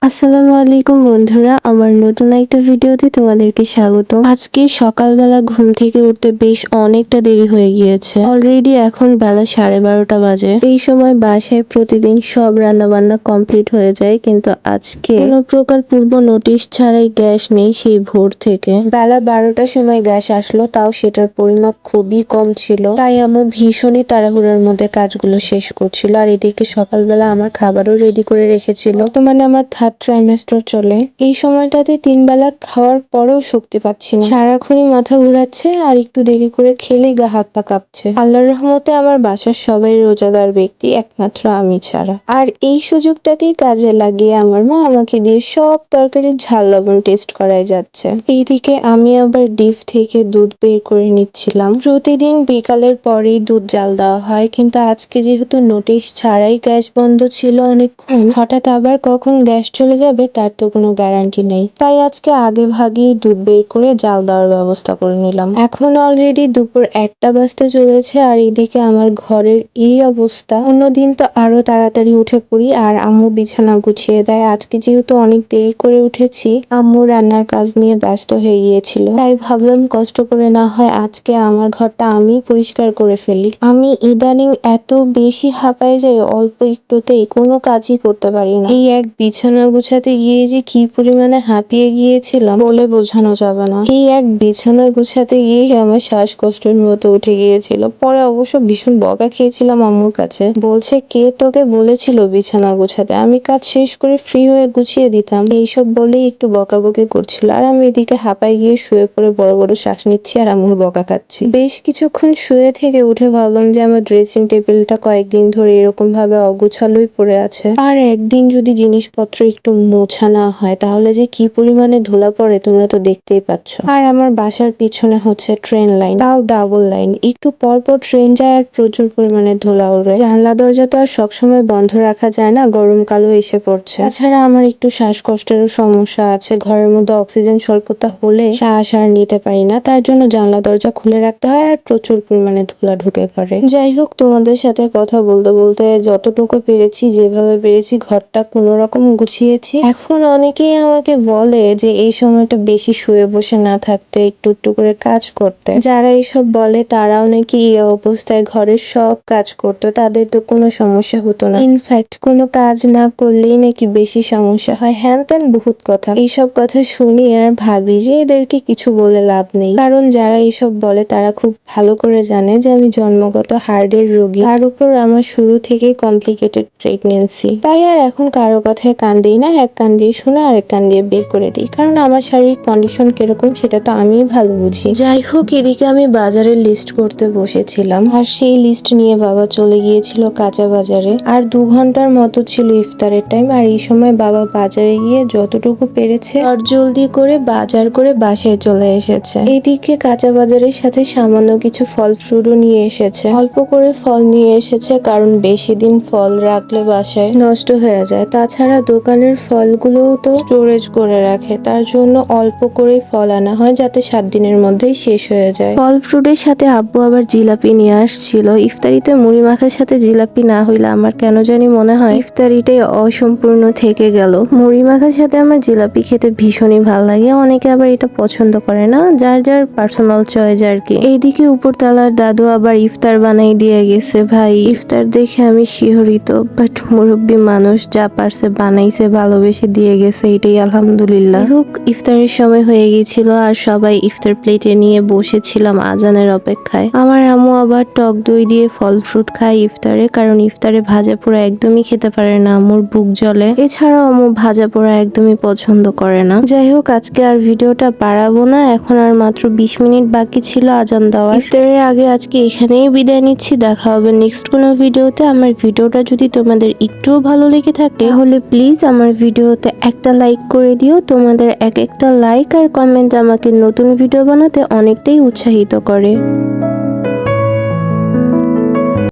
আসসালামু আলাইকুম বন্ধুরা, আমার নতুন একটা ভিডিওতে তোমাদেরকে স্বাগত। আজকে সকালবেলা ঘুম থেকে উঠতে বেশ অনেকটা দেরি হয়ে গিয়েছে। অলরেডি এখন বেলা 12:30 বাজে। এই সময় বাসায় প্রতিদিন সব রান্না বান্না কমপ্লিট হয়ে যায়, কিন্তু আজকে কোনো প্রকার পূর্ব নোটিশ ছাড়াই গ্যাস নেই সেই ভোর থেকে। বেলা 12টার সময় গ্যাস আসলো, তাও সেটার পরিমাপ খুবই কম ছিল। তাই আম্মু ভীষণই তাড়াহুড়োর মধ্যে কাজগুলো শেষ করছিল, আর এদিকে সকালবেলা আমার খাবারও রেডি করে রেখেছিল। বর্তমানে আমার থার্ড ট্রাইমেস্টার চলে। এই সময়টাতে 3 বেলা খাওয়ার পরেও শক্তি পাচ্ছি না, সারাক্ষণই মাথা ঘুরাচ্ছে, আর একটু দেরি করে খেলেই গা হাত পা কাঁপছে। আল্লাহর রহমতে আমার বাসার সবাই রোজাদার ব্যক্তি, একমাত্র আমি ছাড়া। আর এই সুযোগটাকেই কাজে লাগিয়ে আমার মা আমাকে দিয়ে সব তরকারির ঝাল লবণ টেস্ট করাই যাচ্ছে। এইদিকে আমি আবার ডিপ থেকে দুধ বের করে নিচ্ছিলাম। প্রতিদিন বিকালের পরেই দুধ জাল দেওয়া হয়, কিন্তু আজকে যেহেতু নোটিশ ছাড়াই গ্যাস বন্ধ ছিল অনেকক্ষণ, হঠাৎ আবার কখন গ্যাস চলে যাবে তার তো কোনো গ্যারান্টি নেই। তাই আজকে আগে ভাগেই দুধ বের করে জাল দেওয়ার ব্যবস্থা করে নিলাম। এখন অলরেডি দুপুর 1টা বাজতে চলেছে, আর এদিকে আমার ঘরের এই অবস্থা। অন্যদিন তো আরো তাড়াতাড়ি উঠে পড়ি আর আম্মু বিছানা গুছিয়ে দেয়। আজকে যেহেতু অনেক দেরি করে উঠেছি, আম্মু রান্নার কাজ নিয়ে ব্যস্ত হয়ে গিয়েছিল, তাই ভাবলাম কষ্ট করে না হয় আজকে আমার ঘরটা আমি পরিষ্কার করে ফেলি। আমি ইদানিং এত বেশি হাঁপায় যাই, অল্প একটুতেই কোনো কাজই করতে পারি না। এই এক বিছানা গুছাতে গিয়ে যে কি পরিমাণে হাঁপিয়ে গিয়েছিলাম বলে বোঝানো যাবে না। এই এক বিছানা গুছাতে গিয়ে আমার শ্বাসকষ্টের মতো উঠে গিয়েছিল। পরে অবশ্য ভীষণ বকা খেয়েছিলাম আম্মুর কাছে। বলছে, কে তোকে বলেছিল বিছানা গুছাতে? আমি কাজ শেষ করে ফ্রি হয়ে গুছিয়ে দিতাম। এইসব বলেই একটু বকাবকি করছিল, আর আমি এদিকে হাঁপায় গিয়ে শুয়ে পড়ে বড় বড় শ্বাস নিচ্ছি আর আম্মুর বকা খাচ্ছি। বেশ কিছুক্ষণ শুয়ে থেকে উঠে ভাবলাম যে আমার ড্রেসিং টেবিলটা কয়েকদিন ধরে এরকম ভাবে অগোছালোই পড়ে আছে, আর একদিন যদি জিনিসপত্র একটু মোছা না হয় তাহলে যে কি পরিমাণে ধুলা পড়ে তোমরা তো দেখতেই পাচ্ছ। আর আমার বাসার পিছনে হচ্ছে ট্রেন লাইন, তাও ডাবল লাইন। একটু পর পর ট্রেন যায় আর প্রচুর পরিমাণে ধুলা ওড়ে। জানলা দরজা তো আর সবসময় বন্ধ রাখা যায় না, গরমকালও এসে পড়ছে। তাছাড়া আমার একটু শ্বাসকষ্টেরও সমস্যা আছে। ঘরের মধ্যে অক্সিজেন স্বল্পতা হলে শ্বাস আর নিতে পারি না, তার জন্য জানলা দরজা খুলে রাখতে হয়, আর প্রচুর পরিমাণে ধুলা ঢুকে ঘরে। যাই হোক, তোমাদের সাথে কথা বলতে বলতে যতটুকু পেরেছি, যেভাবে পেরেছি ঘরটা কোনো রকম গুছিয়েছি। এখন অনেকেই আমাকে বলে যে এই সময়টা বেশি শুয়ে বসে না থাকতে, একটু একটু করে কাজ করতে। যারা এইসব বলে তারাও নাকি এই অবস্থায় ঘরের সব কাজ করতো, তাদের তো কোনো সমস্যা হতো না। ইনফ্যাক্ট কোনো কাজ না করলেই নাকি বেশি সমস্যা হয়, হ্যান ত্যান বহুত কথা। এইসব কথা শুনি আর ভাবি যে এদেরকে কিছু বলে লাভ নেই, কারণ যারা এইসব বলে তারা খুব ভালো করে জানে যে আমি জন্মগত হার্টের রোগী, তার উপর আমার শুরু থেকেই কমপ্লিকেটেড প্রেগনেন্সি। তাই আর এখন কারো কথায় কান দিই না, এক কান দিয়ে শুনে আরেক কান দিয়ে বের করে দিই, কারণ আমার শারীরিক কন্ডিশন কিরকম সেটা তো আমিই ভালো বুঝি। যাই হোক, এদিকে আমি বাজারের লিস্ট করতে বসেছিলাম, আর সেই লিস্ট নিয়ে বাবা চলে গিয়েছিল কাঁচা বাজারে। আর 2 ঘন্টার মতো ছিল ইফতারের টাইম, আর এই সময় বাবা বাজারে গিয়ে যতটুকু পেরেছে জলদি করে বাজার করে বাসায় চলে এসেছে। এইদিকে কাঁচা বাজারের সাথে সামান্য কিছু ফল ফ্রুটও নিয়ে এসেছে। অল্প করে ফল নিয়ে এসেছে, কারণ বেশি দিন ফল রাখলে বাসায় নষ্ট হয়ে যায়। তাছাড়া দোকানের ফলগুলোও তো স্টোরেজ করে রাখে, তার জন্য অল্প করেই ফল আনা হয় যাতে 7 দিনের মধ্যেই শেষ হয়ে যায়। ফল ফ্রুটের সাথে আব্বু আবার জিলাপি নিয়ে আসছিল। ইফতারিতে মুড়ি মাখার সাথে জিলাপি না হইলে আমার কেন জানি মনে হয় ইফতারিটাই অসম্পূর্ণ থেকে গেল। মুড়ি মাখার সাথে আমার জিলাপি খেতে ভীষণই ভালো লাগে। অনেকে আবার এটা পছন্দ করে না, যার যার পার্সোনাল চয়েস আর কি। এইদিকে উপরতলার দাদু আবার ইফতার বানাই দিয়ে গেছে। ভাই, ইফতার দেখে আমি শিহরিত, বাট মুরব্বী মানুষ যা পারছে বানাইছে, ভালোবেসে দিয়ে গেছে, এটাই আলহামদুলিল্লাহ। হোক, ইফতারের সময় হয়ে গেছিল আর সবাই ইফতার প্লেটে নিয়ে বসেছিলাম আজানের অপেক্ষায়। আমার আম্মু আবার টক দই দিয়ে ফল ফ্রুট খায় ইফতারে, কারণ ইফতারে ভাজা পোড়া একদমই খেতে পারে না, আম্মুর বুক জ্বলে। এছাড়াও আম্মু ভাজা পোড়া একদমই পছন্দ করে না। যাই হোক, আজকে আর ভিডিওটা বাড়াবো না, এখন আর মাত্র 20 মিনিট বাকি ছিল আজান দেওয়া। ইফতারের আগে আজকে এখানেই বিদায় নিচ্ছি। দেখা হবে নেক্সট কোনো ভিডিওতে। আমার ভিডিওটা যদি তোমাদের একটুও ভালো লেগে থাকে তাহলে প্লিজ আমার ভিডিওতে একটা লাইক করে দিও। তোমাদের এক একটা লাইক আর কমেন্ট আমাকে নতুন ভিডিও বানাতে অনেকটাই উৎসাহিত করে।